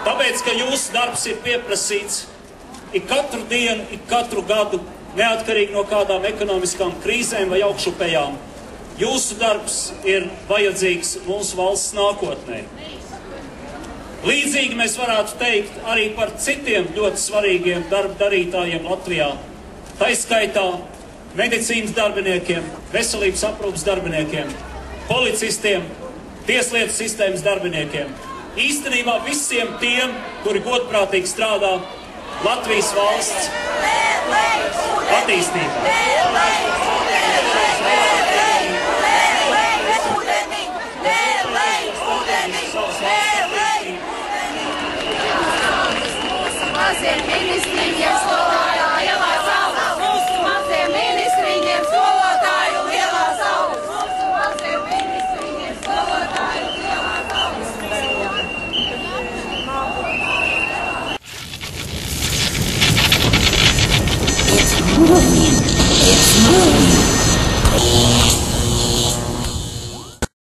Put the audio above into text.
Tāpēc, ka jūsu darbs ir pieprasīts ik katru dienu, ik katru gadu, neatkarīgi no kādām ekonomiskām krīzēm vai augšupējām. Jūsu darbs ir vajadzīgs mūsu valsts nākotnē. Līdzīgi mēs varētu teikt arī par citiem ļoti svarīgiem darba darītājiem Latvijā. Taiskaitā medicīnas darbiniekiem, veselības aprūpas darbiniekiem, policistiem, tieslietu sistēmas darbiniekiem. Īstenībā visiem tiem, kuri godprātīgi strādā Latvijas valsts attīstībā. Maziem ministriem skolotāju lielās algas, mūsu maziem ministriem skolotāju lielās algas, mūsu maziem ministriem skolotāju lielās algas. It's moving.